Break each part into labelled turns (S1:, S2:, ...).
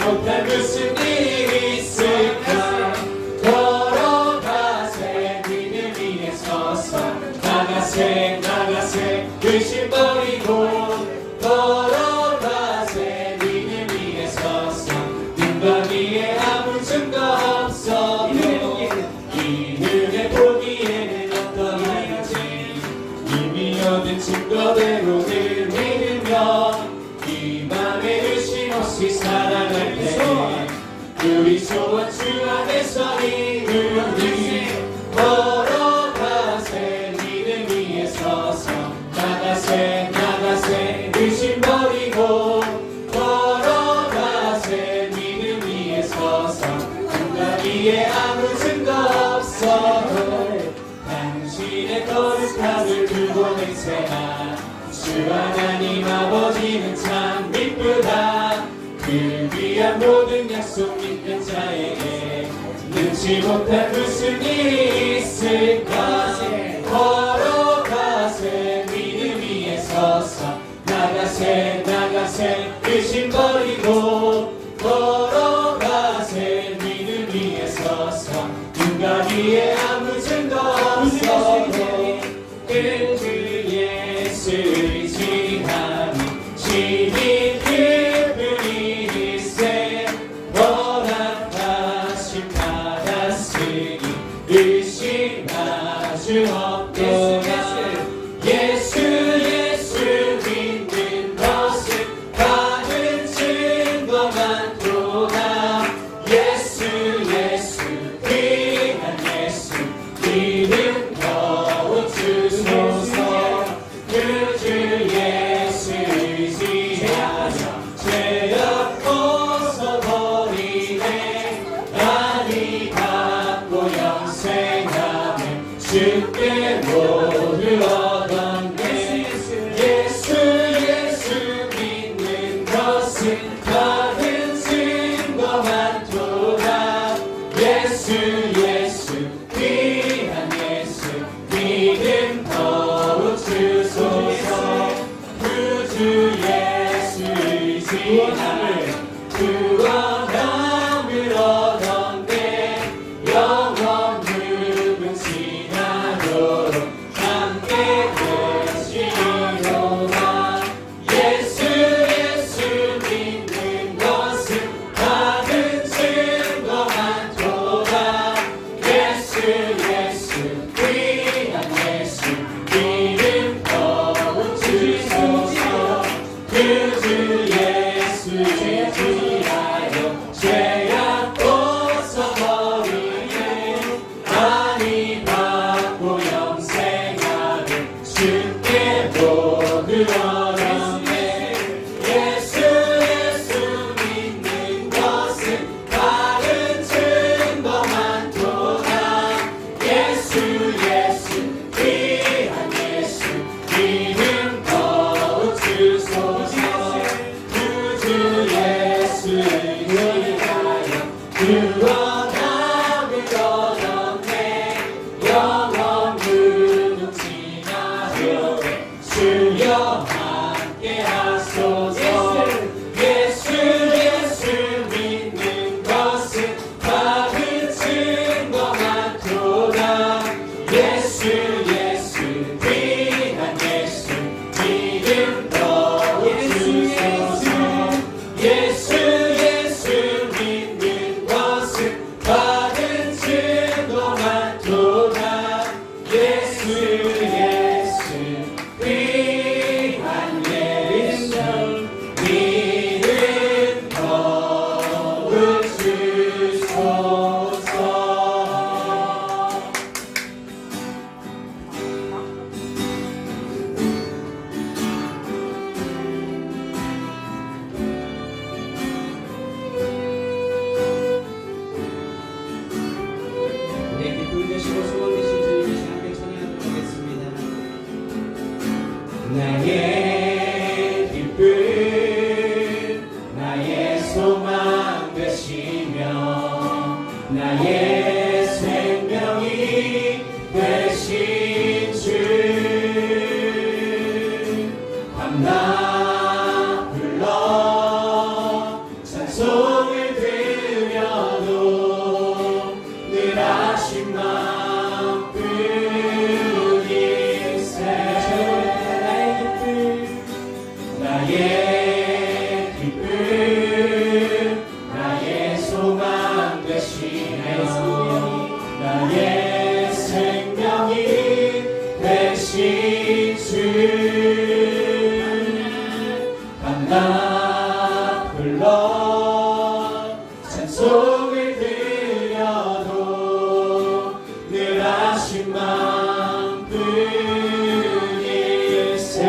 S1: 못할 무슨 일이 있을까. 걸어가세 믿음 위에 서서 나가세 나가세 의심 버리고 걸어가세 믿음 위에 서서 눈과 위에 아무 증거 없어도 이 눈에 보기에는 어떤 일인지 이미 얻은 증거대로는 믿으며 이 맘에 의심 없이 살아갈 때 우리 소원 주 안에서 이루리. 걸어가세 믿음 위에 서서 나가세 나가세 의심 버리고 걸어가세 믿음 위에 서서 눈과 위에 아무 증거 없어도 당신의 거룩함을 두고 맹세하. 주 하나님 아버지는 참 미쁘다. 그 귀한 모든 약속 믿는 자에게 능치 못할 무슨 일이 있을까. 걸어가세 믿음 위에 서서 나가세 나가세 의심 버리고 걸어가세 믿음 위에 서서 눈과 위에 아무 증거 없어도 그 주 예수 의지하니 신이 그분이 일세 허락하심 받았으니 의심하주 없도다. 예수 믿는 것은 받은 증거만 도다. 예수 귀한 예수 믿음 더욱 주소서. 그 주 예수 의지하며 죄악 벗어버리네. 많이 받고 영생하며 주께 모두 얻었네. 예수 믿는 것은 받은 증거만 도다. 예수 귀한 예수 믿음 더욱 주소서. 그 주 예수 의지하며 구원함을 얻었네. 영원 늙은 지나도록 함께 되시리로다. 예수 믿는 것은 받은 증거만 도다. 예수 귀한 예수 믿음 더욱 주소서. 그 주 예수 의지하여 죄악 벗어버리네. 많이 받고 영생하며 주께 모두 얻었네. 예수 믿는 것은 받은 증거만 도다. 예수 귀한 예수 믿음 더욱 주소서. 그 주 예수 의지하여 구원함을 얻었네. 영원 늙음 지나도록 주여 함께 하소서. 예수 믿는 것은 받은 증거만 도다. 예수 귀한 예수 믿음 더욱 주소서. 예수 믿는 것은 받은 증거만 도다. 예수 귀한 예수 믿음 더욱 주소서. 네, 기쁨 되시고 소원 되신 주님의 시간에 찬양하도록 하겠습니다. 나의 기쁨 나의 소망 되시며 나의 생명이 되신 주 밤낮 불러 찬송을
S2: 나의 생명이 되신 주 밤낮 불러 찬송을 드려도 늘 하신 마음뿐일세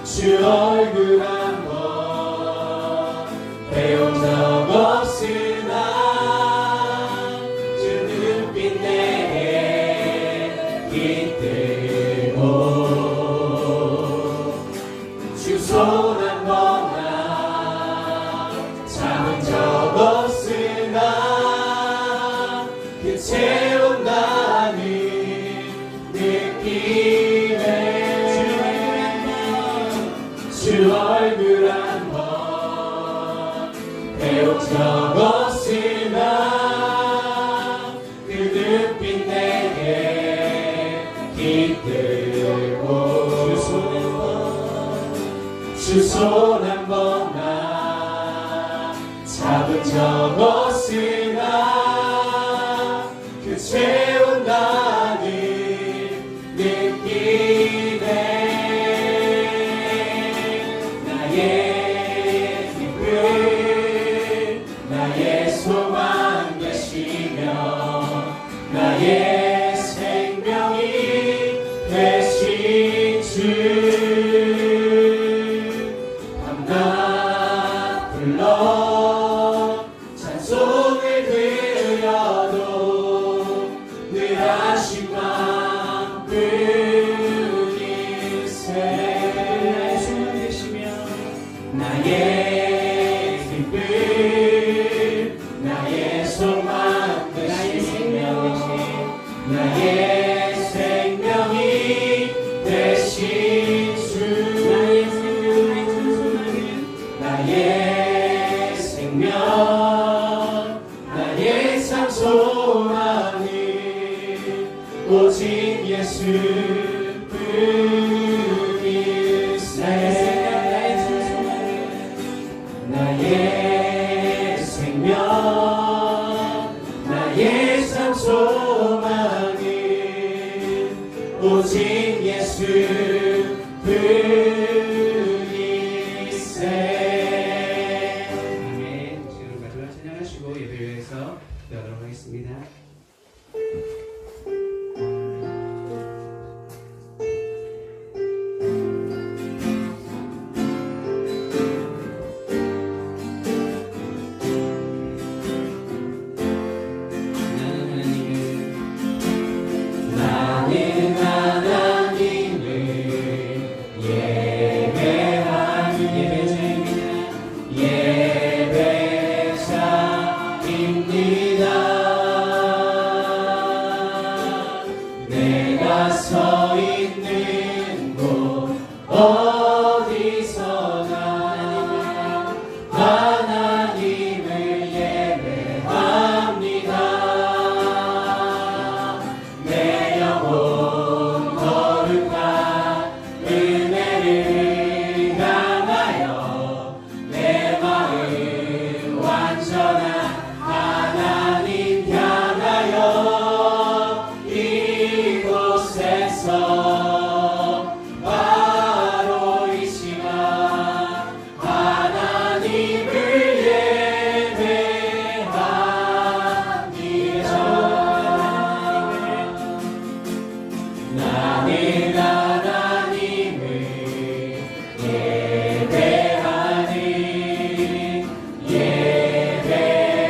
S2: 주 얼굴 한번 배운 적 없으나 주 눈빛 내게 깃들고 주 손 한 번 잡은 적 없으나 그 채운다는 느낌에 주 얼굴 한번 배운 적 없으나 그 눈빛 내게 깃들고 주 손 한 번 잡은 적 없으나 그 채운다는 느낌에 나의 기쁨 나의 소망 되시며 나의 생명이 되신 주 밤낮 불러 찬송을 드려도 늘 하신 마음뿐일세 나의 소망 되시며 나의 기쁨 나의 소망 되시며 나의 생명이 되신 주 나의 생명 나의 삶 소망은 오직 예수뿐일세 나의 생명 나의 삶 소망은 오직 예수뿐일세
S1: 아멘. 지금 마지막 찬양하시고 예배위에서 기도하도록 하겠습니다.
S2: 나는 하나님을 예배하는 예배자입니다. 내가 서 있는 곳 어디서나 하나님을 예배합니다. 내 영혼 거룩한 은혜를 향하여 내 마음 완전한 하나님 향하여 이곳에서 바로 이 시간 하나님을 예배합니다. 나는 하나님을 예배하는 예배자입니다.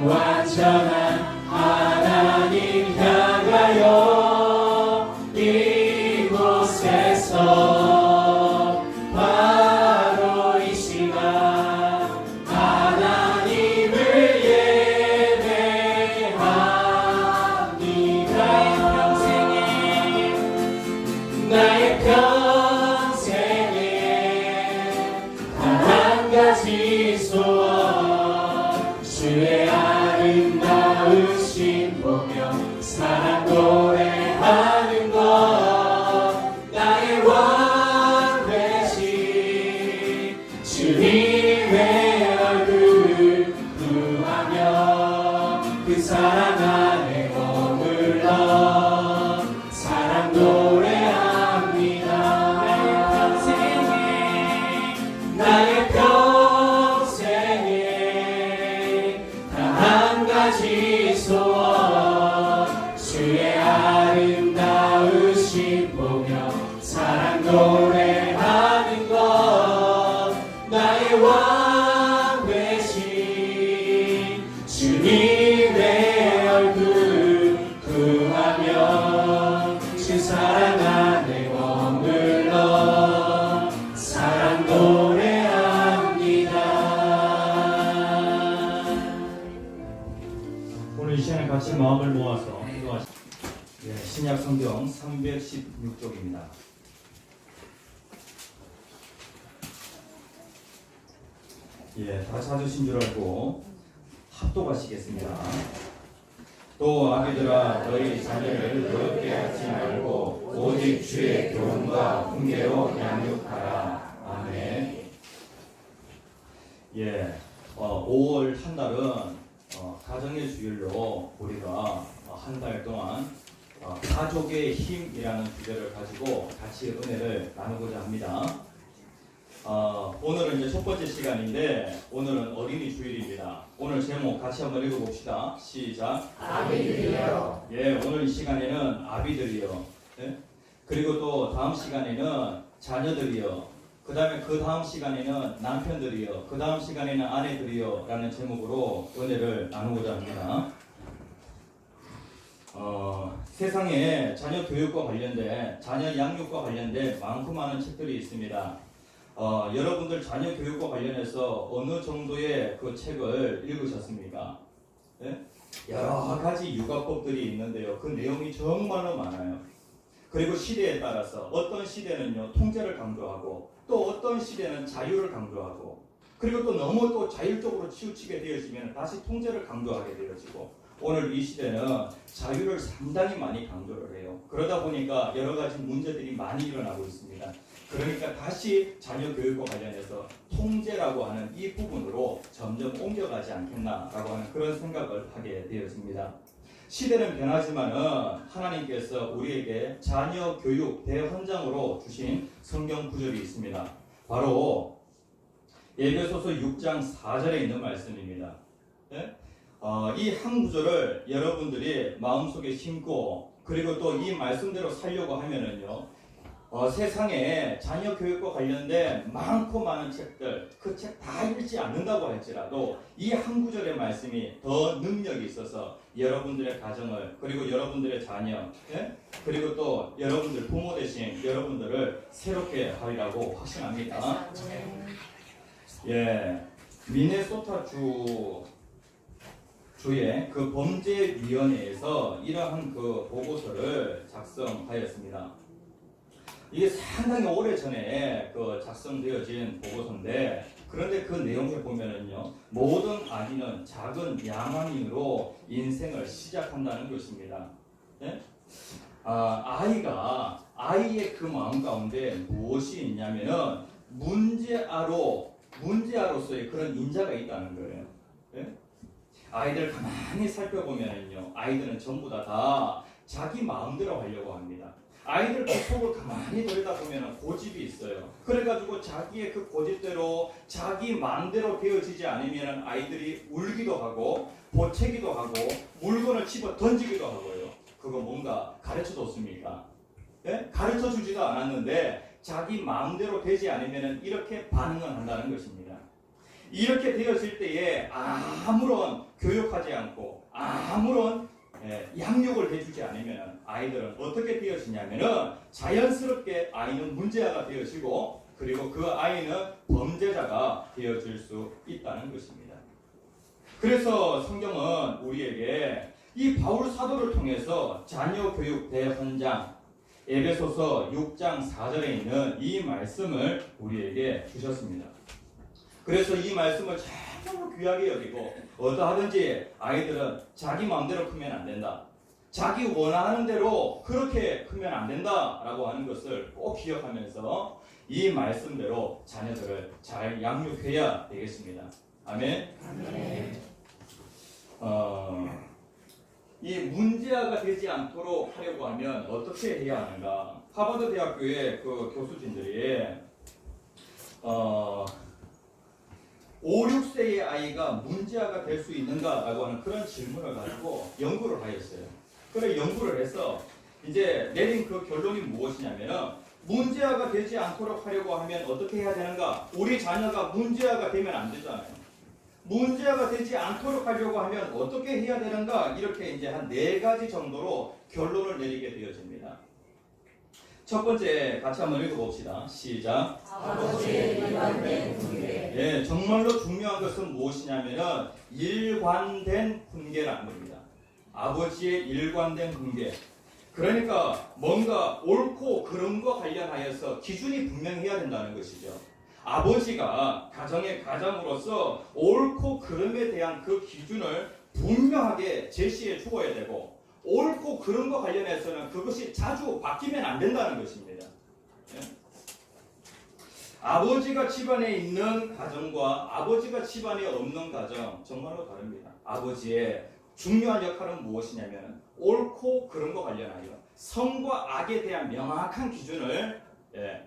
S2: 완전한 하나님 향하여 이곳에서 바로 이 시간 하나님을 예배합니다. 나의 평생에 단 한 가지 소원 주의 아름다우신 보며 사랑 노래하는 것 나의 왕 되신 주님의 얼굴 구하며 그 사랑 안에 머물러 사랑 노래합니다. 나의 평생에 단 한 가지 소원 주의 아름다우신 보며 사랑 노래하는 것 나의 왕 되신 주님의 얼굴 구하며 주 사랑 안에 머물러 사랑 노래합니다.
S3: 오늘 이 시간에 같이 마음을 모아서 기도하십시다. 신약 성경 316쪽입니다. 다 찾으신 줄 알고 합독하시겠습니다. 또 아비들아 너희 자녀를 더럽게 하지 말고 오직 주의 교훈과 훈계로 양육하라. 아멘. 5월 한 달은 가정의 주일로 우리가 한 달 동안 가족의 힘이라는 주제를 가지고 같이 은혜를 나누고자 합니다. 오늘은 이제 첫 번째 시간인데 오늘은 어린이 주일입니다. 오늘 제목 같이 한번 읽어봅시다. 시작.
S2: 아비들이여.
S3: 오늘 이 시간에는 아비들이요. 그리고 또 다음 시간에는 자녀들이요. 그 다음에 그 다음 시간에는 남편들이요. 그 다음 시간에는 아내들이요. 라는 제목으로 은혜를 나누고자 합니다. 세상에 자녀 교육과 관련된, 자녀 양육과 관련된 많고 많은 책들이 있습니다. 여러분들 자녀 교육과 관련해서 어느 정도의 그 책을 읽으셨습니까? 여러 가지 육아법들이 있는데요. 그 내용이 정말로 많아요. 그리고 시대에 따라서 어떤 시대는요 통제를 강조하고 또 어떤 시대는 자유를 강조하고 그리고 또 너무 또 자율적으로 치우치게 되어지면 다시 통제를 강조하게 되어지고 오늘 이 시대는 자유를 상당히 많이 강조를 해요. 그러다 보니까 여러 가지 문제들이 많이 일어나고 있습니다. 그러니까 다시 자녀 교육과 관련해서 통제라고 하는 이 부분으로 점점 옮겨가지 않겠나라고 하는 그런 생각을 하게 되었습니다. 시대는 변하지만은 하나님께서 우리에게 자녀 교육 대헌장으로 주신 성경 구절이 있습니다. 바로 에베소서 6장 4절에 있는 말씀입니다. 이 한 구절을 여러분들이 마음속에 심고 그리고 또 이 말씀대로 살려고 하면은요 세상에 자녀 교육과 관련된 많고 많은 책들 그 책 다 읽지 않는다고 할지라도 이 한 구절의 말씀이 더 능력이 있어서 여러분들의 가정을 그리고 여러분들의 자녀 그리고 또 여러분들 부모 되신 여러분들을 새롭게 하리라고 확신합니다. 미네소타 주의 그 범죄위원회에서 이러한 그 보고서를 작성하였습니다. 이게 상당히 오래전에 그 작성되어진 보고서인데 그런데 그 내용을 보면은요 모든 아기는 작은 야망인으로 인생을 시작한다는 것입니다. 아이의 그 마음 가운데 무엇이 있냐면은 문제아로서의 그런 인자가 있다는 거예요. 아이들 가만히 살펴보면은요 아이들은 전부 다 자기 마음대로 하려고 합니다. 아이들 그 속을 가만히 들여다보면 고집이 있어요. 그래가지고 자기의 그 고집대로 자기 마음대로 되어지지 않으면 아이들이 울기도 하고 보채기도 하고 물건을 집어 던지기도 하고요. 그거 뭔가 가르쳐줬습니까? 가르쳐주지도 않았는데 자기 마음대로 되지 않으면 이렇게 반응을 한다는 것입니다. 이렇게 되었을 때에 아무런 교육하지 않고 아무런 양육을 해주지 않으면 아이들은 어떻게 되어지냐면은 자연스럽게 아이는 문제아가 되어지고 그리고 그 아이는 범죄자가 되어질 수 있다는 것입니다. 그래서 성경은 우리에게 이 바울 사도를 통해서 자녀 교육 대헌장 에베소서 6장 4절에 있는 이 말씀을 우리에게 주셨습니다. 그래서 이 말씀을 정말로 귀하게 여기고 어떠하든지 아이들은 자기 마음대로 크면 안 된다. 자기 원하는 대로 그렇게 크면 안 된다라고 하는 것을 꼭 기억하면서 이 말씀대로 자녀들을 잘 양육해야 되겠습니다. 아멘.
S2: 아멘.
S3: 이 문제아가 되지 않도록 하려고 하면 어떻게 해야 하는가? 하버드 대학교의 그 교수진들이 5, 6세의 아이가 문제아가 될 수 있는가라고 하는 그런 질문을 가지고 연구를 하였어요. 그래 연구를 해서 이제 내린 그 결론이 무엇이냐면은 문제아가 되지 않도록 하려고 하면 어떻게 해야 되는가? 우리 자녀가 문제아가 되면 안 되잖아요. 문제아가 되지 않도록 하려고 하면 어떻게 해야 되는가? 이렇게 이제 한 4가지 정도로 결론을 내리게 되어집니다. 첫 번째 같이 한번 읽어봅시다. 시작.
S2: 아버지의 일관된 훈계.
S3: 예, 정말로 중요한 것은 무엇이냐면은 일관된 훈계라는 겁니다. 아버지의 일관된 훈계. 그러니까 뭔가 옳고 그른 거 관련하여서 기준이 분명해야 된다는 것이죠. 아버지가 가정의 가장으로서 옳고 그름에 대한 그 기준을 분명하게 제시해 주어야 되고 옳고 그른 거 관련해서는 그것이 자주 바뀌면 안 된다는 것입니다. 예? 아버지가 집안에 있는 가정과 아버지가 집안에 없는 가정 정말로 다릅니다. 아버지의 중요한 역할은 무엇이냐면 옳고 그른 거 관련하여 선과 악에 대한 명확한 기준을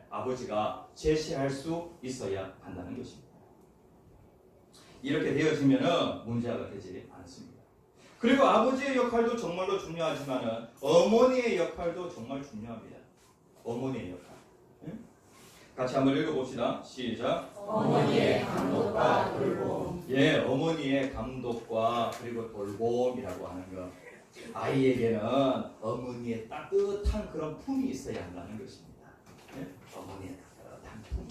S3: 아버지가 제시할 수 있어야 한다는 것입니다. 이렇게 되어지면 문제가 되지 않습니다. 그리고 아버지의 역할도 정말로 중요하지만 어머니의 역할도 정말 중요합니다. 어머니의 역할. 같이 한번 읽어봅시다. 시작.
S2: 어머니의 감독과 돌봄.
S3: 예, 어머니의 감독과 그리고 돌봄이라고 하는 것. 아이에게는 어머니의 따뜻한 그런 품이 있어야 한다는 것입니다. 예? 어머니의 따뜻한 품.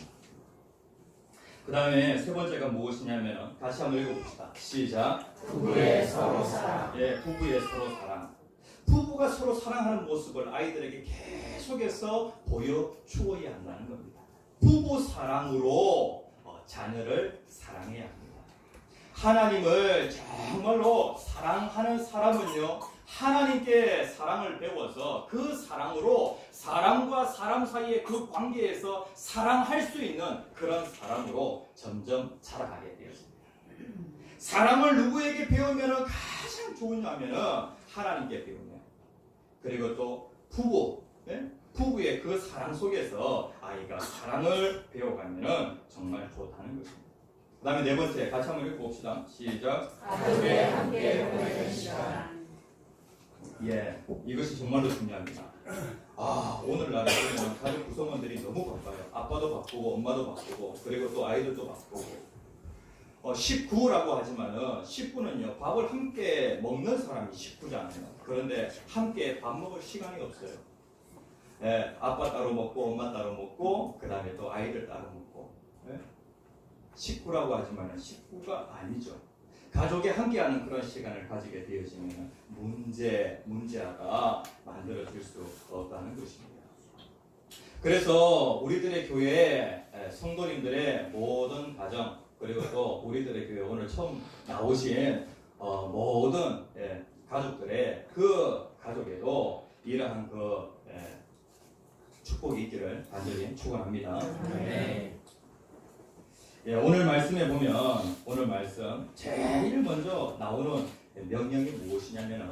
S3: 그 다음에 세 번째가 무엇이냐면 같이 한번 읽어봅시다. 시작.
S2: 부부의 서로 사랑.
S3: 예, 부부의 서로 사랑. 부부가 서로 사랑하는 모습을 아이들에게 계속해서 보여주어야 한다는 겁니다. 부부 사랑으로 자녀를 사랑해야 합니다. 하나님을 정말로 사랑하는 사람은요, 하나님께 사랑을 배워서 그 사랑으로 사람과 사람 사이의 그 관계에서 사랑할 수 있는 그런 사람으로 점점 자라가게 되었습니다. 사랑을 누구에게 배우면 가장 좋으냐면은 하나님께 배우면. 그리고 또 부부, 부부의 그 사랑 속에서 아이가 사랑을 배워가면은 정말 좋다는 것입니다. 그 다음에 네 번째 같이 한번 읽어봅시다. 시작.
S2: 가족의 함께 보내는 시간.
S3: 예, 이것이 정말로 중요합니다. 오늘날에 보면 가족 구성원들이 너무 바빠요. 아빠도 바쁘고 엄마도 바쁘고 그리고 또 아이들도 바쁘고 식구라고 하지만은 식구는요 밥을 함께 먹는 사람이 식구잖아요. 그런데 함께 밥 먹을 시간이 없어요. 예, 아빠 따로 먹고 엄마 따로 먹고 그 다음에 또 아이들 따로 먹고 식구라고 하지만은 식구가 아니죠. 가족이 함께하는 그런 시간을 가지게 되어지면 문제아가 만들어질 수 없다는 것입니다. 그래서 우리들의 교회 성도님들의 모든 가정 그리고 또 우리들의 교회 오늘 처음 나오신 모든 가족들의 그 가족에도 이러한 그 축복이 있기를 간절히 축원합니다.
S2: 네.
S3: 예, 오늘 말씀에 보면 오늘 말씀 제일 먼저 나오는 명령이 무엇이냐면은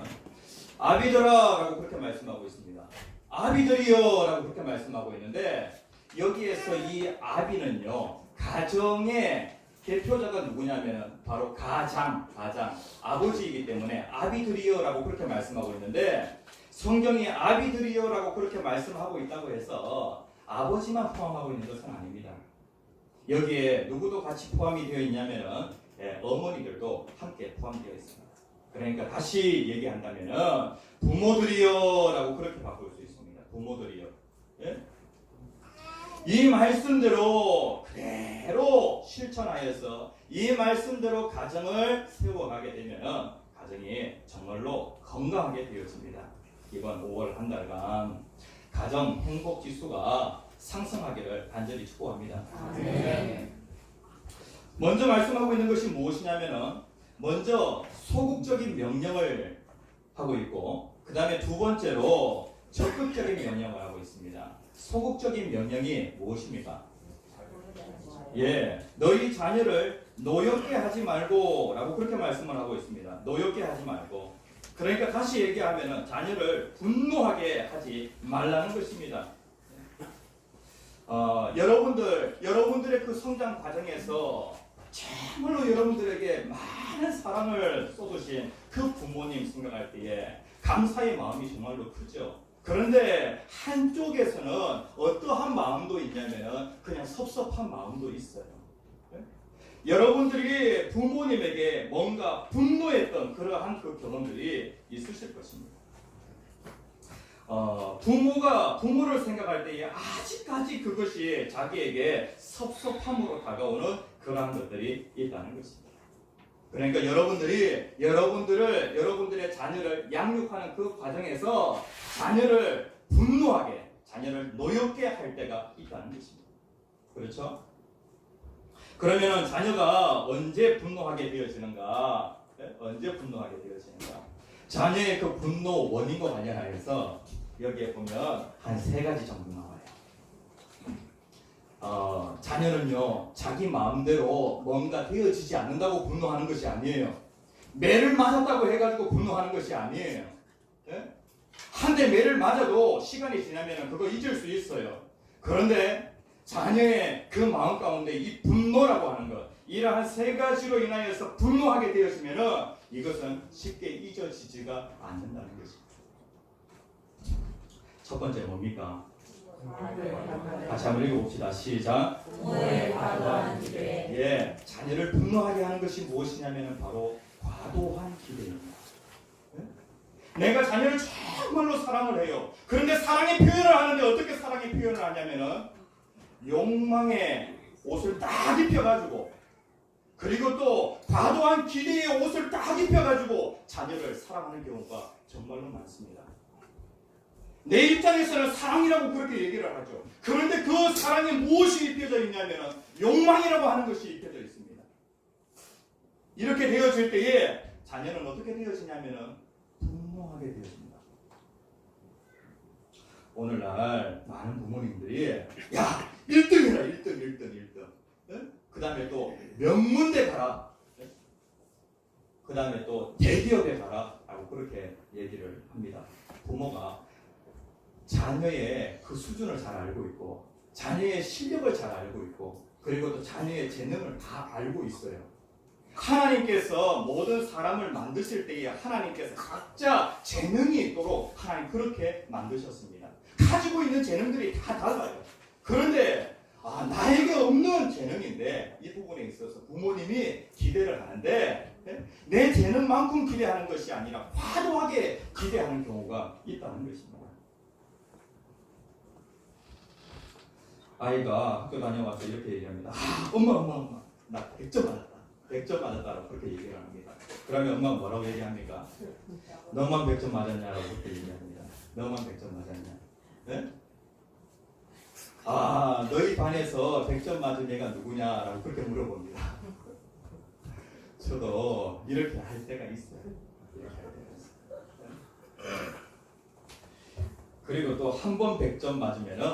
S3: 아비들아라고 그렇게 말씀하고 있습니다. 아비들이여라고 그렇게 말씀하고 있는데 여기에서 이 아비는요 가정의 대표자가 누구냐면은 바로 가장 아버지이기 때문에 아비들이여라고 그렇게 말씀하고 있는데 성경이 아비들이여라고 그렇게 말씀하고 있다고 해서 아버지만 포함하고 있는 것은 아닙니다. 여기에 누구도 같이 포함이 되어 있냐면은 어머니들도 함께 포함되어 있습니다. 그러니까 다시 얘기한다면은 부모들이여라고 그렇게 바꿀 수 있습니다. 부모들이여. 예? 이 말씀대로 그대로 실천하여서 이 말씀대로 가정을 세워가게 되면은 가정이 정말로 건강하게 되어집니다. 이번 5월 한 달간 가정 행복 지수가 상승하기를 간절히 축복합니다.
S2: 네.
S3: 먼저 말씀하고 있는 것이 무엇이냐면은 먼저 소극적인 명령을 하고 있고 그 다음에 두 번째로 적극적인 명령을 하고 있습니다. 소극적인 명령이 무엇입니까? 너희 자녀를 노엽게 하지 말고 라고 그렇게 말씀을 하고 있습니다. 노엽게 하지 말고. 그러니까 다시 얘기하면은 자녀를 분노하게 하지 말라는 것입니다. 여러분들의 그 성장 과정에서 정말로 여러분들에게 많은 사랑을 쏟으신 그 부모님 생각할 때에 감사의 마음이 정말로 크죠. 그런데 한쪽에서는 어떠한 마음도 있냐면 그냥 섭섭한 마음도 있어요. 여러분들이 부모님에게 뭔가 분노했던 그러한 그 경험들이 있으실 것입니다. 부모가 부모를 생각할 때에 아직까지 그것이 자기에게 섭섭함으로 다가오는 그러한 것들이 있다는 것입니다. 그러니까 여러분들의 자녀를 양육하는 그 과정에서 자녀를 분노하게, 자녀를 노엽게 할 때가 있다는 것입니다. 그렇죠? 그러면 자녀가 언제 분노하게 되어지는가? 언제 분노하게 되어지는가? 자녀의 그 분노 원인과 관련하여서 여기에 보면 한 3가지 정도 나와요. 자녀는요 자기 마음대로 뭔가 되어지지 않는다고 분노하는 것이 아니에요. 매를 맞았다고 해가지고 분노하는 것이 아니에요. 한 대 매를 맞아도 시간이 지나면 그거 잊을 수 있어요. 그런데 자녀의 그 마음 가운데 이 분노라고 하는 것, 이러한 3가지로 인하여서 분노하게 되었으면 이것은 쉽게 잊어지지가 않는다는 것입니다. 첫 번째 뭡니까? 같이 한번 읽어봅시다. 시작.
S2: 부모의 과도한 기대.
S3: 자녀를 분노하게 하는 것이 무엇이냐면 바로 과도한 기대입니다. 내가 자녀를 정말로 사랑을 해요. 그런데 사랑의 표현을 하는데 어떻게 사랑의 표현을 하냐면은 욕망의 옷을 딱 입혀가지고 그리고 또 과도한 기대의 옷을 딱 입혀가지고 자녀를 사랑하는 경우가 정말로 많습니다. 내 입장에서는 사랑이라고 그렇게 얘기를 하죠. 그런데 그 사랑에 무엇이 입혀져 있냐면 욕망이라고 하는 것이 입혀져 있습니다. 이렇게 되어질 때에 자녀는 어떻게 되어지냐면 분노하게 되어집니다. 오늘날 많은 부모님들이 야 1등 해라 1등 그 다음에 또 명문대 가라 그 다음에 또 대기업에 가라 라고 그렇게 얘기를 합니다. 부모가 자녀의 그 수준을 잘 알고 있고 자녀의 실력을 잘 알고 있고 그리고 또 자녀의 재능을 다 알고 있어요. 하나님께서 모든 사람을 만드실 때에 하나님께서 각자 재능이 있도록 하나님 그렇게 만드셨습니다. 가지고 있는 재능들이 다 달라요. 그런데 나에게 없는 재능인데 이 부분에 있어서 부모님이 기대를 하는데 내 재능만큼 기대하는 것이 아니라 과도하게 기대하는 경우가 있다는 것입니다. 아이가 학교 다녀와서 이렇게 얘기합니다. 엄마 나 100점 맞았다. 100점 맞았다라고 그렇게 얘기를 합니다. 그러면 엄마가 뭐라고 얘기합니까? 너만 100점 맞았냐라고 그렇게 얘기합니다. 너만 100점 맞았냐? 네? 너희 반에서 100점 맞은 애가 누구냐라고 그렇게 물어봅니다. 저도 이렇게 할 때가 있어요. 이렇게 할 때가 있어요. 그리고 또 한 번 100점 맞으면은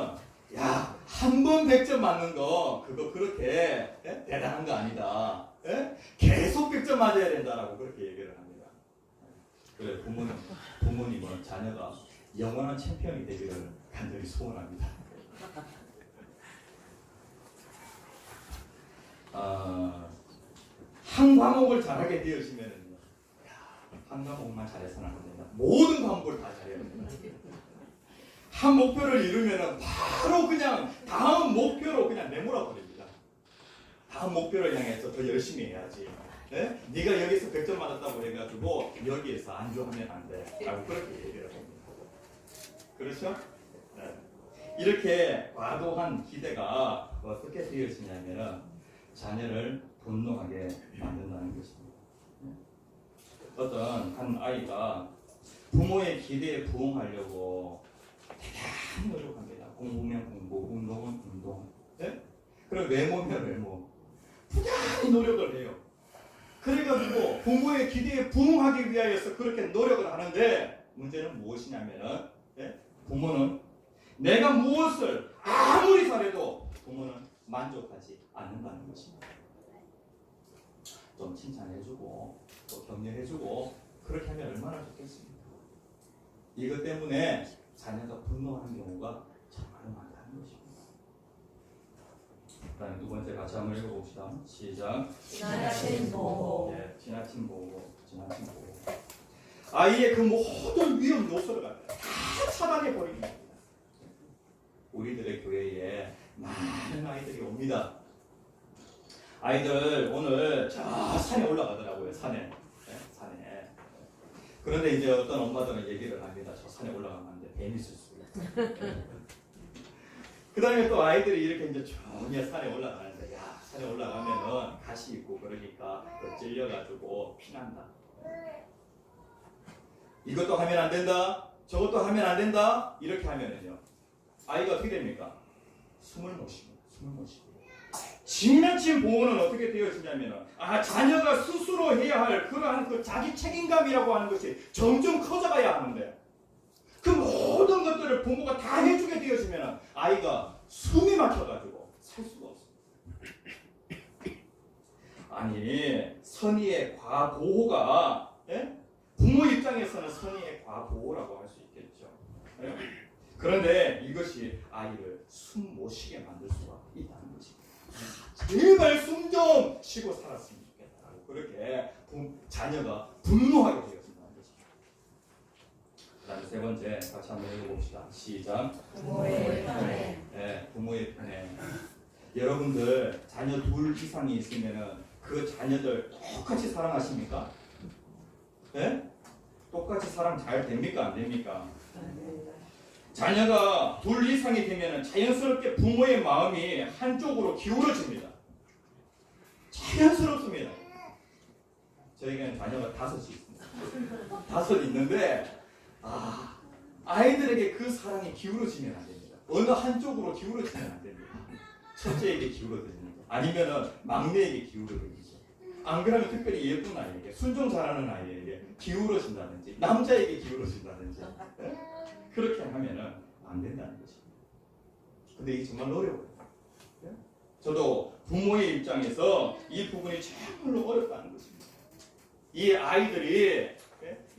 S3: 한 번 100점 맞는 거 그거 그렇게 대단한 거 아니다. 계속 100점 맞아야 된다라고 그렇게 얘기를 합니다. 그래 부모님은 자녀가 영원한 챔피언이 되기를 간절히 소원합니다. 한 과목을 잘하게 되어지면은요, 한 과목만 잘해서는 안 됩니다. 모든 과목을 다 잘해야 됩니다. 한 목표를 이루면은 바로 그냥 다음 목표로 그냥 내몰아 버립니다. 다음 목표를 향해서 더 열심히 해야지. 예? 네가 여기서 100점 맞았다고 해가지고 여기에서 안주하면 안 돼. 라고 그렇게 얘기를 합니다. 그렇죠? 네. 이렇게 과도한 기대가 어떻게 되어지냐면 자녀를 분노하게 만든다는 것입니다. 어떤 한 아이가 부모의 기대에 부응하려고 대단히 노력합니다. 공부면 공부, 운동은 운동. 네? 그리고 외모면 외모. 부단히 노력을 해요. 그래가지고 부모의 기대에 부응하기 위하여서 그렇게 노력을 하는데 문제는 무엇이냐면은 부모는 내가 무엇을 아무리 잘해도 부모는 만족하지 않는다는 것입니다. 좀 칭찬해주고 또 격려해주고 그렇게 하면 얼마나 좋겠습니까? 이것 때문에 자녀가 분노하는 경우가 정말 많다는 것입니다. 그다음에 두 번째 같이 한번 읽어봅시다. 시작.
S2: 지나친 보호.
S3: 예, 지나친 보호. 아이의 그 모든 위험 요소를 다 차단해 버리는 겁니다. 우리들의 교회에 많은 아이들이 옵니다. 아이들 오늘 저 산에 올라가더라고요. 산에. 산에. 그런데 이제 어떤 엄마들은 얘기를 합니다. 저 산에 올라가면 안 돼. 뱀이 있을 수 있다. 그 다음에 또 아이들이 이렇게 이제 조용히 산에 올라가는데, 야, 산에 올라가면은 가시 있고 그러니까 찔려가지고 피난다. 이것도 하면 안 된다. 저것도 하면 안 된다. 이렇게 하면은요. 아이가 어떻게 됩니까? 숨을 못 쉽니다. 지나친 보호는 어떻게 되어지냐면은 자녀가 스스로 해야 할 그러한 그 자기 책임감이라고 하는 것이 점점 커져가야 하는데 그 모든 것들을 부모가 다 해주게 되어지면은 아이가 숨이 막혀가지고 살 수가 없습니다. 아니 선의의 과보호가 부모 입장에서는 선의의 과보호라고 할 수 있겠죠. 그런데 이것이 아이를 숨 못 쉬게 만들 수가 있다는 것입니다. 제발 숨 좀 쉬고 살았으면 좋겠다라고 그렇게 자녀가 분노하게 되어진다는 것입니다. 그 다음에 세 번째 같이 한번 읽어봅시다. 시작.
S2: 부모의 편에.
S3: 네, 부모의 편에. 여러분들 자녀 둘 이상이 있으면은 그 자녀들 똑같이 사랑하십니까? 네? 똑같이 사랑 잘 됩니까? 안 됩니까? 자녀가 둘 이상이 되면 자연스럽게 부모의 마음이 한쪽으로 기울어집니다. 자연스럽습니다. 저희가 자녀가 5이 있습니다. 5 있는데 아이들에게 그 사랑이 기울어지면 안 됩니다. 어느 한쪽으로 기울어지면 안 됩니다. 첫째에게 기울어집니다. 아니면은 막내에게 기울어집니다. 안 그러면 특별히 예쁜 아이에게, 순종 잘하는 아이에게 기울어진다든지 남자에게 기울어진다든지 그렇게 하면은 안 된다는 것입니다. 근데 이게 정말 어려워요. 저도 부모의 입장에서 이 부분이 정말로 어렵다는 것입니다. 이 아이들이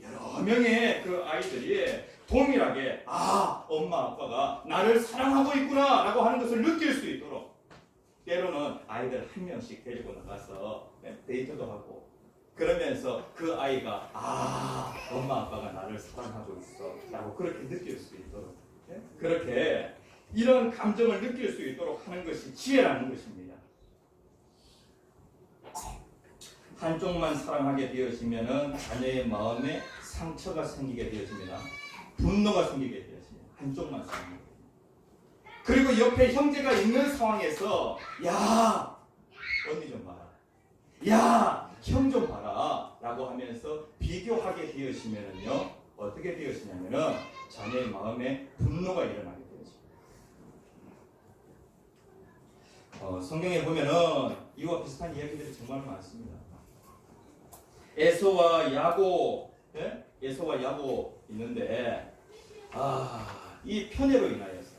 S3: 여러 명의 그 아이들이 동일하게 엄마 아빠가 나를 사랑하고 있구나 라고 하는 것을 느낄 수 있도록 때로는 아이들 한 명씩 데리고 나가서 데이트도 하고 그러면서 그 아이가 엄마 아빠가 나를 사랑하고 있어 라고 그렇게 느낄 수 있도록 그렇게 이런 감정을 느낄 수 있도록 하는 것이 지혜라는 것입니다. 한쪽만 사랑하게 되어지면은 자녀의 마음에 상처가 생기게 되어집니다. 분노가 생기게 되어집니다. 한쪽만 사랑하게 됩니다. 그리고 옆에 형제가 있는 상황에서 야 언니 좀 봐라, 야 형 좀 봐라 라고 하면서 비교하게 되어지면은요 어떻게 되어지냐면은 자녀의 마음에 분노가 일어나게 되어집니다. 성경에 보면은 이와 비슷한 이야기들이 정말 많습니다. 에서와 야곱, 에서와 야곱 있는데 이 편애로 인하여서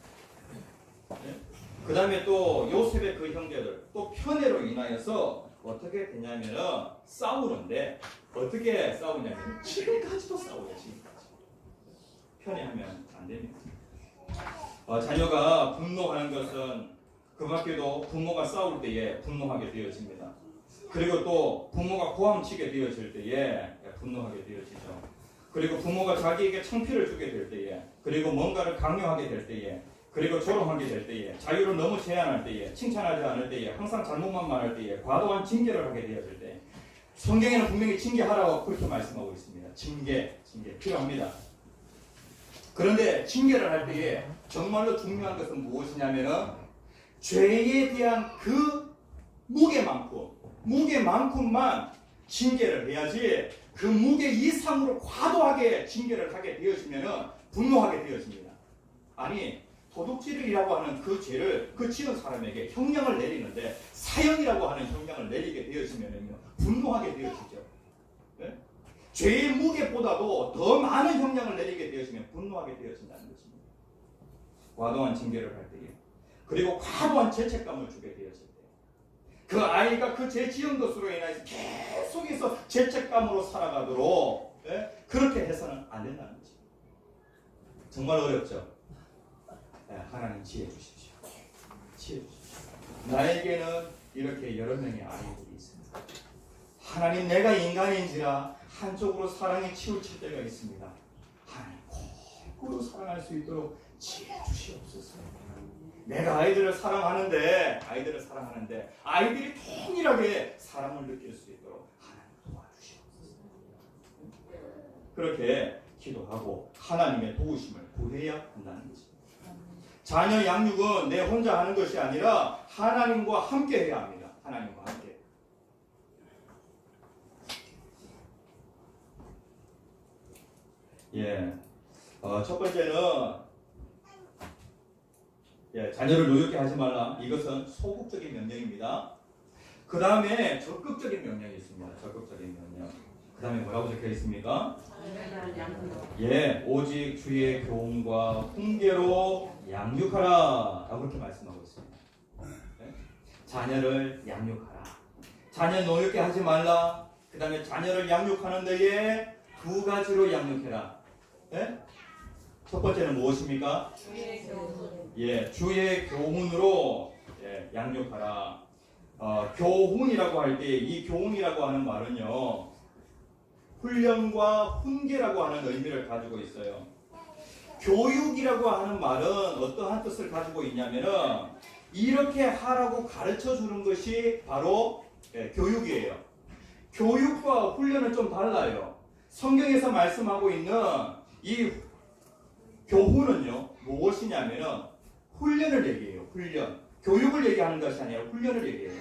S3: 그 다음에 또 요셉의 그 형제들 또 편애로 인하여서 어떻게 되냐면은 싸우는데 어떻게 싸우냐면 지금까지도 싸워요. 지금까지 편애하면 안 됩니다. 자녀가 분노하는 것은 그 밖에도 부모가 싸울 때에 분노하게 되어집니다. 그리고 또 부모가 고함치게 되어질 때에 분노하게 되어지죠. 그리고 부모가 자기에게 창피를 주게 될 때에 그리고 뭔가를 강요하게 될 때에 그리고 조롱하게 될 때에, 자유를 너무 제한할 때에, 칭찬하지 않을 때에, 항상 잘못만 말할 때에, 과도한 징계를 하게 되었을 때, 성경에는 분명히 징계하라고 그렇게 말씀하고 있습니다. 징계 필요합니다. 그런데 징계를 할 때에 정말로 중요한 것은 무엇이냐면은 죄에 대한 그 무게만큼만 징계를 해야지, 그 무게 이상으로 과도하게 징계를 하게 되어지면은 분노하게 되어집니다. 아니, 도둑질이라고 하는 그 죄를 그 지은 사람에게 형량을 내리는데 사형이라고 하는 형량을 내리게 되어지면은요, 분노하게 되어지죠. 네? 죄의 무게보다도 더 많은 형량을 내리게 되어지면 분노하게 되어진다는 것입니다. 과도한 징계를 할 때에, 그리고 과도한 죄책감을 주게 되었을 때, 그 아이가 그 죄 지은 것으로 인해서 계속해서 죄책감으로 살아가도록, 네? 그렇게 해서는 안 된다는 거죠. 정말 어렵죠. 네, 하나님 지혜 주십시오. 지혜 주십시오. 나에게는 이렇게 여러 명의 아이들이 있습니다. 하나님, 내가 인간인지라 한쪽으로 사랑이 치우칠 때가 있습니다. 하나님, 거꾸로 사랑할 수 있도록 지혜 주시옵소서. 내가 아이들을 사랑하는데 아이들이 동일하게 사랑을 느낄 수 있도록 하나님 도와주시옵소서. 그렇게 기도하고 하나님의 도우심을 구해야 한다는 것입니다. 자녀 양육은 내 혼자 하는 것이 아니라 하나님과 함께 해야 합니다. 하나님과 함께. 첫 번째는 자녀를 노엽게 하지 말라. 이것은 소극적인 명령입니다. 그 다음에 적극적인 명령이 있습니다. 적극적인 명령. 그 다음에 뭐라고 적혀 있습니까? 오직 주의 교훈과 훈계로 양육하라 라고 그렇게 말씀하고 있습니다. 자녀를 양육하라. 자녀 노엽게 하지 말라. 그 다음에 자녀를 양육하는 데에 두 가지로 양육해라. 첫 번째는 무엇입니까? 주의 교훈으로 양육하라. 교훈이라고 할 때 이 교훈이라고 하는 말은요, 훈련과 훈계라고 하는 의미를 가지고 있어요. 교육이라고 하는 말은 어떠한 뜻을 가지고 있냐면은 이렇게 하라고 가르쳐 주는 것이 바로 교육이에요. 교육과 훈련은 좀 달라요. 성경에서 말씀하고 있는 이 교훈은요, 무엇이냐면은 훈련을 얘기해요. 훈련. 교육을 얘기하는 것이 아니라 훈련을 얘기해요.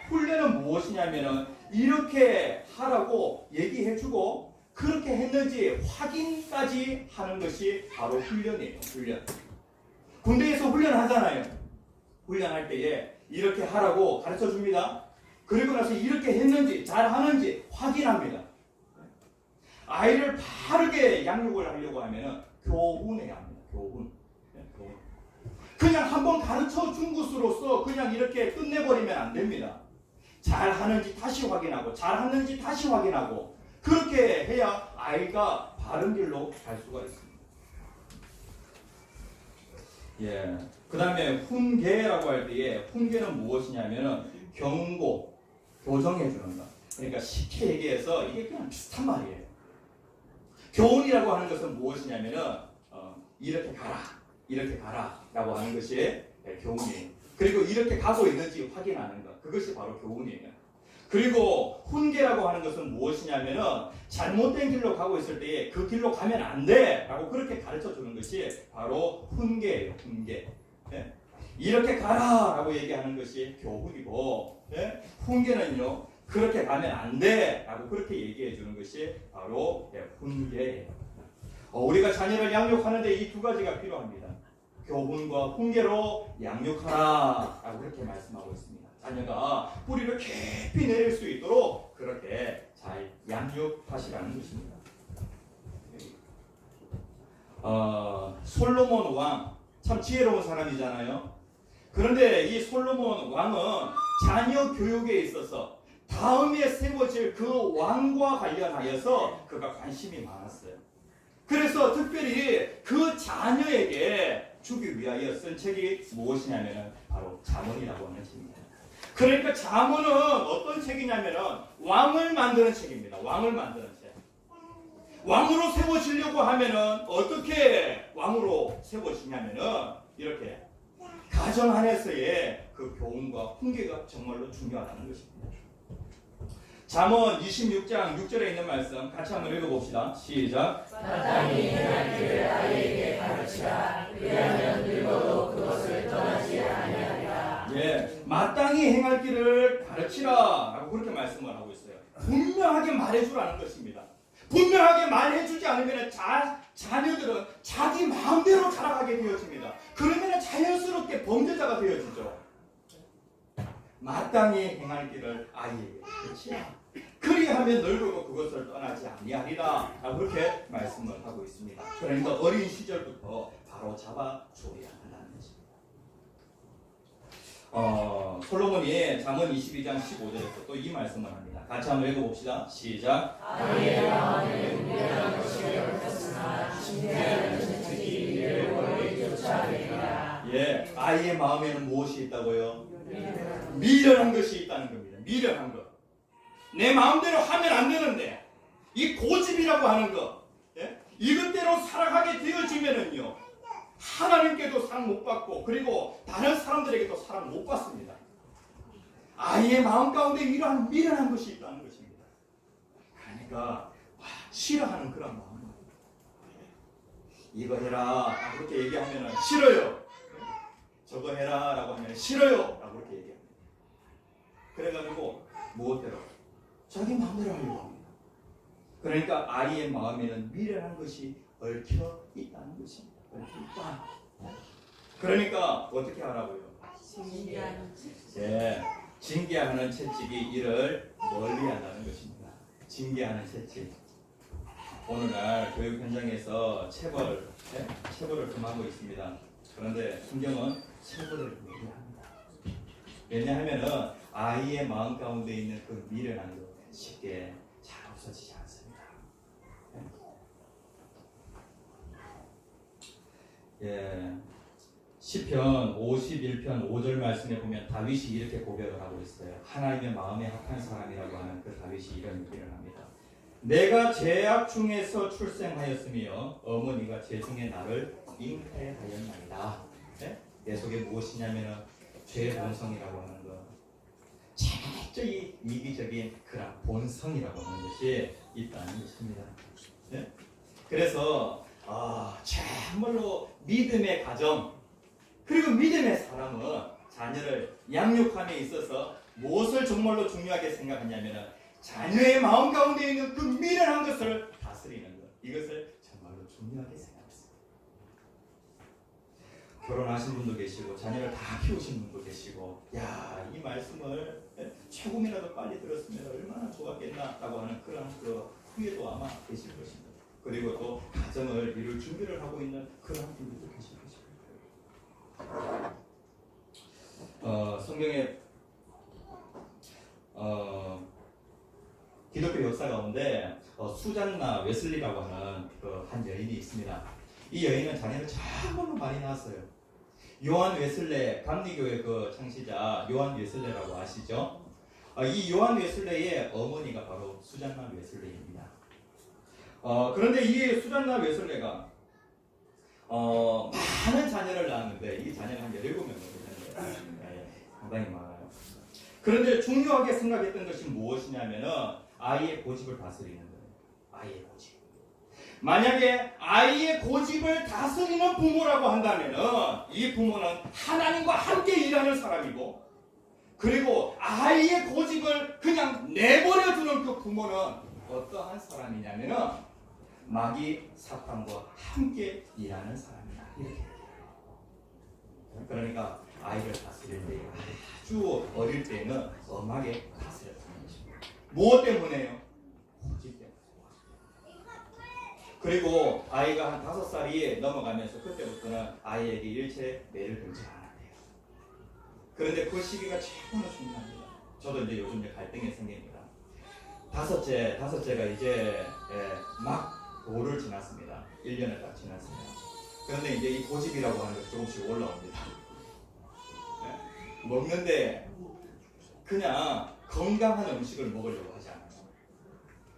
S3: 훈련은 무엇이냐면은 이렇게 하라고 얘기해주고 그렇게 했는지 확인까지 하는 것이 바로 훈련이에요. 훈련. 군대에서 훈련하잖아요. 훈련할 때에 이렇게 하라고 가르쳐 줍니다. 그리고 나서 이렇게 했는지 잘하는지 확인합니다. 아이를 바르게 양육을 하려고 하면은 교훈해야 합니다. 교훈. 그냥 한번 가르쳐 준 것으로서 그냥 이렇게 끝내버리면 안 됩니다. 잘하는지 다시 확인하고 잘하는지 다시 확인하고 그렇게 해야 아이가 바른 길로 갈 수가 있습니다. 그 다음에 훈계라고 할 때에 훈계는 무엇이냐면은 경고, 교정해 주는 것. 그러니까 쉽게 얘기해서 이게 그냥 비슷한 말이에요. 교훈이라고 하는 것은 무엇이냐면은 이렇게 가라 라고 하는 것이 교훈이에요. 그리고 이렇게 가고 있는지 확인하는 것, 그것이 바로 교훈이에요. 그리고 훈계라고 하는 것은 무엇이냐면은 잘못된 길로 가고 있을 때에 그 길로 가면 안 돼 라고 그렇게 가르쳐 주는 것이 바로 훈계예요. 훈계. 이렇게 가라 라고 얘기하는 것이 교훈이고, 훈계는요, 그렇게 가면 안 돼 라고 그렇게 얘기해 주는 것이 바로 훈계예요. 우리가 자녀를 양육하는데 이 두 가지가 필요합니다. 교훈과 훈계로 양육하라 라고 그렇게 말씀하고 있습니다. 자녀가 뿌리를 깊이 내릴 수 있도록 그렇게 잘 양육하시라는 것입니다. 솔로몬 왕, 참 지혜로운 사람이잖아요. 그런데 이 솔로몬 왕은 자녀 교육에 있어서 다음에 세워질 그 왕과 관련하여서 그가 관심이 많았어요. 그래서 특별히 그 자녀에게 주기 위하여 쓴 책이 무엇이냐면 바로 잠언이라고 하는 책입니다. 그러니까 잠언은 어떤 책이냐면 왕을 만드는 책입니다. 왕을 만드는 책. 왕으로 세워지려고 하면은 어떻게 왕으로 세워지냐면은 이렇게 가정 안에서의 그 교훈과 훈계가 정말로 중요하다는 것입니다. 잠언 26장 6절에 있는 말씀 같이 한번 읽어봅시다. 시작.
S2: 마땅히 행할 길을 아이에게 가르치라. 그리하면 늙어도 그것을 떠나지 아니하리라.
S3: 예, 마땅히 행할 길을 가르치라 라고 그렇게 말씀을 하고 있어요. 분명하게 말해주라는 것입니다. 분명하게 말해주지 않으면 자녀들은 자기 마음대로 자라가게 되어집니다. 그러면 자연스럽게 범죄자가 되어지죠. 마땅히 행할 길을 아이에게 가르치라. 그리하면 늙고 그것을 떠나지 아니하리라 라고 그렇게 말씀을 하고 있습니다. 그러니까 어린 시절부터 바로 잡아 줘야 한다는 것입니다. 솔로몬이 잠언 22장 15절에서 또 이 말씀을 합니다. 같이 한번 읽어봅시다. 시작.
S2: 아이의 마음에 미련한 것이 없었으나 신뢰하는 자식이 이를 원리 쫓아내리라.
S3: 예, 아이의 마음에는 무엇이 있다고요? 미련한 것이 있다는 겁니다. 미련한 것. 내 마음대로 하면 안 되는데 이 고집이라고 하는 것, 예? 이것대로 살아가게 되어지면은요 하나님께도 사랑 못 받고 그리고 다른 사람들에게도 사랑 못 받습니다. 아이의 마음 가운데 이러한 미련한 것이 있다는 것입니다. 그러니까 싫어하는 그런 마음. 이거 해라 그렇게 얘기하면은 싫어요. 저거 해라 라고 하면 싫어요 라고 그렇게 얘기합니다. 그래가지고 무엇대로? 자기 마음대로 하려고 합니다. 그러니까 아이의 마음에는 미련한 것이 얽혀 있다는 것입니다. 얽혀 있다. 그러니까 어떻게 하라고요? 예, 징계하는 채찍이 이를 멀리한다는 것입니다. 징계하는 채찍. 오늘날 교육 현장에서 체벌을 금하고 있습니다. 그런데 성경은 체벌을 얘기합니다. 왜냐하면은 아이의 마음 가운데 있는 그 미련한 것 쉽게 잘 없어지지 않습니다. 예, 시편 51편 5절 말씀에 보면 다윗이 이렇게 고백을 하고 있어요. 하나님의 마음에 합한 사람이라고 하는 그 다윗이 이런 얘기를 합니다. 내가 죄악 중에서 출생하였으며 어머니가 죄중에 나를 잉태하였나이다. 내 속에 무엇이냐면 죄의 본성이라고 하는 것, 철저히 이기적인 그런 본성이라고 하는 것이 있다는 것입니다. 네? 그래서 정말로 믿음의 가정 그리고 믿음의 사람은 자녀를 양육함에 있어서 무엇을 정말로 중요하게 생각하냐면 자녀의 마음 가운데 있는 그 미련한 것을 다스리는 것, 이것을 정말로 중요하게 생각합니다. 결혼하신 분도 계시고 자녀를 다 키우신 분도 계시고 이 말씀을 조금이라도 빨리 들었으면 얼마나 좋았겠나라고 하는 그런 그 후회도 아마 계실 것입니다. 그리고 또 가정을 이룰 준비를 하고 있는 그런 분들도 계실 것입니다. 성경에 기독교 역사 가운데 수잔나 웨슬리라고 하는 한 여인이 있습니다. 이 여인은 자녀를 정말로 많이 낳았어요. 요한 웨슬레, 감리교의 그 창시자 요한 웨슬레라고 아시죠? 이 요한 웨슬레의 어머니가 바로 수잔나 웨슬레입니다. 그런데 이 수잔나 웨슬레가 많은 자녀를 낳았는데 이 자녀가 한 17명 정도 되는데 상당히 많아요. 그런데 중요하게 생각했던 것이 무엇이냐면은 아이의 고집을 다스리는 거예요. 아이의 고집. 만약에 아이의 고집을 다스리는 부모라고 한다면은 이 부모는 하나님과 함께 일하는 사람이고, 그리고 아이의 고집을 그냥 내버려두는 그 부모는 어떠한 사람이냐면은 마귀 사탄과 함께 일하는 사람이다. 이렇게. 그러니까 아이를 다스릴 때 아주 어릴 때는 엄하게 다스렸다는 것입니다. 무엇 때문에요? 고집 때문에. 그리고 아이가 한 5살이 넘어가면서 그때부터는 아이에게 일체 매를 들지 않았대요. 그런데 그 시기가 최고로 중요합니다. 저도 이제 요즘 갈등이 생깁니다. 다섯째가 이제 막 도를 지났습니다. 1년을 딱 지났습니다. 그런데 이제 이 고집이라고 하는 것이 조금씩 올라옵니다. 먹는데 그냥 건강한 음식을 먹으려고 하지 않아요.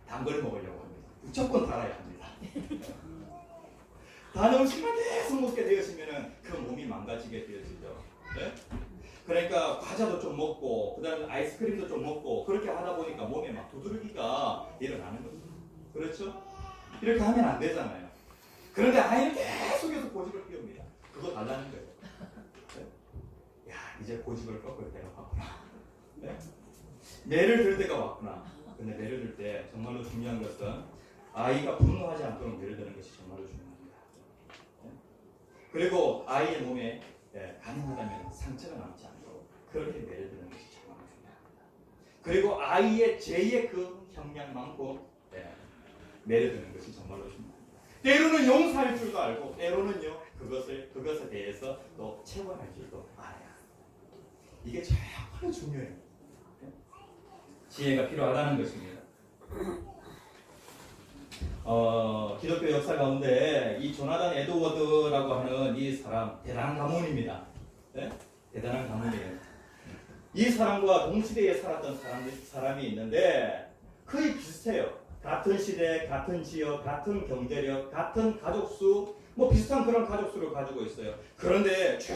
S3: 단 걸 먹으려고 합니다. 무조건 달아야 합니다. 단 음식만 계속 먹게 되어지면 그 몸이 망가집니다. 망가지게 되어지죠. 네? 그러니까 과자도 좀 먹고 그다음에 아이스크림도 좀 먹고 그렇게 하다 보니까 몸에 막 두드러기가 일어나는 거죠. 그렇죠? 이렇게 하면 안 되잖아요. 그런데 아이는 계속해서 고집을 피웁니다. 그거 달라는 거예요. 네? 야, 이제 고집을 꺾을 때가 왔구나. 네? 매를 들 때가 왔구나. 근데 매를 들 때 정말로 중요한 것은 아이가 분노하지 않도록 매를 드는 것이 정말로 중요합니다. 네? 그리고 아이의 몸에 가능하다면 상처가 남지 않도록 그렇게 매를 드는 것이 정말 중요합니다. 그리고 아이의 죄의 그 형량만큼 매를 드는 것이 정말로 중요합니다. 때로는 용서할 줄도 알고 때로는요 그것에 대해서 또 체벌할 줄도 알아야 합니다. 이게 정말 중요해요. 지혜가 필요하다는 것입니다. 기독교 역사 가운데 이 조나단 에드워드라고 하는 이 사람 대단한 가문입니다. 네? 대단한 가문이에요. 이 사람과 동시대에 살았던 사람이 있는데 거의 비슷해요. 같은 시대, 같은 지역, 같은 경제력, 같은 가족수, 뭐 비슷한 그런 가족수를 가지고 있어요. 그런데 쭉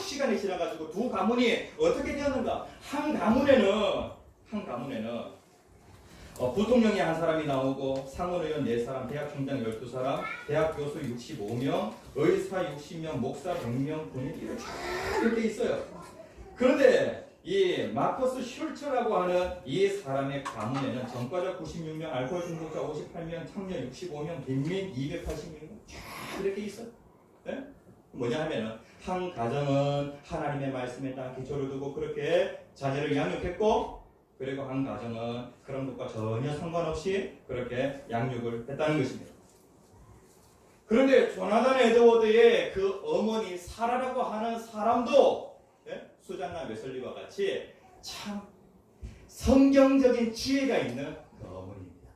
S3: 시간이 지나가지고 두 가문이 어떻게 되었는가? 한 가문에는 부통령이 한 사람이 나오고 상원의원 4사람, 대학 총장 12사람, 대학 교수 65명, 의사 60명, 목사 100명, 군인 이렇게 있어요. 그런데 이 마커스 슐처라고 하는 이 사람의 가문에는 전과자 96명, 알코올 중독자 58명, 청년 65명, 빈민 280명 이렇게 있어요. 네? 뭐냐 하면은 한 가정은 하나님의 말씀에 딱 기초를 두고 그렇게 자녀를 양육했고 그리고 한 가정은 그런 것과 전혀 상관없이 그렇게 양육을 했다는 것입니다. 그런데 조나단 에드워드의 그 어머니 사라라고 하는 사람도 수잔나 웨슬리와 같이 참 성경적인 지혜가 있는 그 어머니입니다.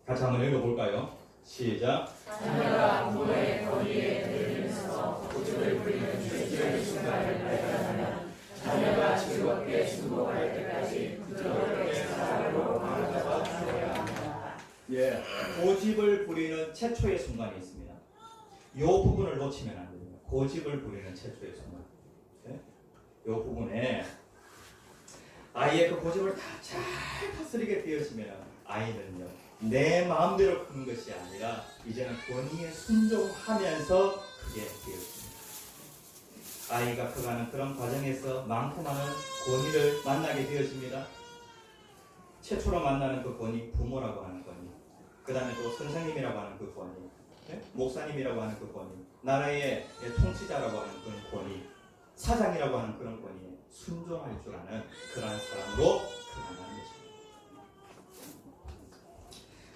S3: 같이 한번 읽어볼까요? 시작.
S2: 자녀가 부모의 거리에 들면서 고집을 부리는 죄의 순간을 발견하면 자녀가 즐겁게 순복할 때까지 부드럽게 사랑으로 바로잡아 주어야 합니다.
S3: 예, 고집을 부리는 최초의 순간이 있습니다. 이 부분을 놓치면 안 됩니다. 고집을 부리는 최초의 순간. 이 부분에 아이의 그 고집을 다 잘 다스리게 되어지면 아이는요 내 마음대로 크는 것이 아니라 이제는 권위에 순종하면서 크게 되어집니다. 아이가 커가는 그런 과정에서 많고 많은 권위를 만나게 되어집니다. 최초로 만나는 그 권위, 부모라고 하는 권위, 그 다음에 또 선생님이라고 하는 그 권위, 목사님이라고 하는 그 권위, 나라의 통치자라고 하는 그런 권위, 사장이라고 하는 그런 권위에 순종할 줄 아는 그러한 사람으로 태어나는 것입니다.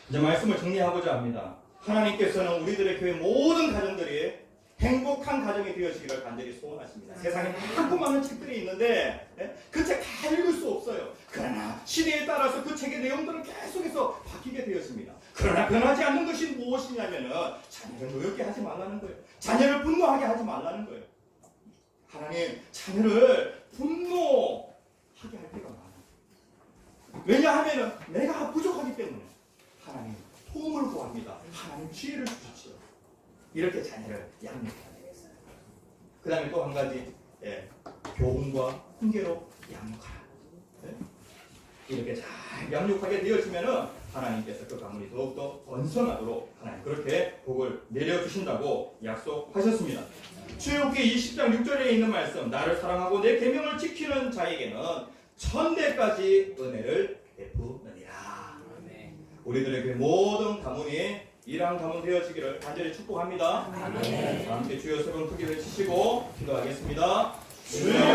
S3: 이제 말씀을 정리하고자 합니다. 하나님께서는 우리들의 교회 모든 가정들이 행복한 가정이 되어지기를 간절히 소원하십니다. 세상에 많고 많은 책들이 있는데 그 책 다 읽을 수 없어요. 그러나 시대에 따라서 그 책의 내용들은 계속해서 바뀌게 되었습니다. 그러나 변하지 않는 것이 무엇이냐면은 자녀를 노엽게 하지 말라는 거예요. 자녀를 분노하게 하지 말라는 거예요. 하나님, 자녀를 분노하게 할 때가 많아요. 왜냐하면 내가 부족하기 때문에 하나님 도움을 구합니다. 하나님 지혜를 주십시오. 이렇게 자녀를 양육해야 되겠어요. 그 다음에 또 한 가지 교훈과 훈계로 양육하라. 이렇게 잘 양육하게 되어지면은 하나님께서 그 가문이 더욱더 번성하도록 하나님 그렇게 복을 내려주신다고 약속하셨습니다. 출애굽기 20장 6절에 있는 말씀, 나를 사랑하고 내 계명을 지키는 자에게는 천대까지 은혜를 베푸느니라. 우리들의 그 모든 가문이 이러한 가문 되어지기를 간절히 축복합니다. 함께 주여 세 번 크게 외치시고 기도하겠습니다. 주여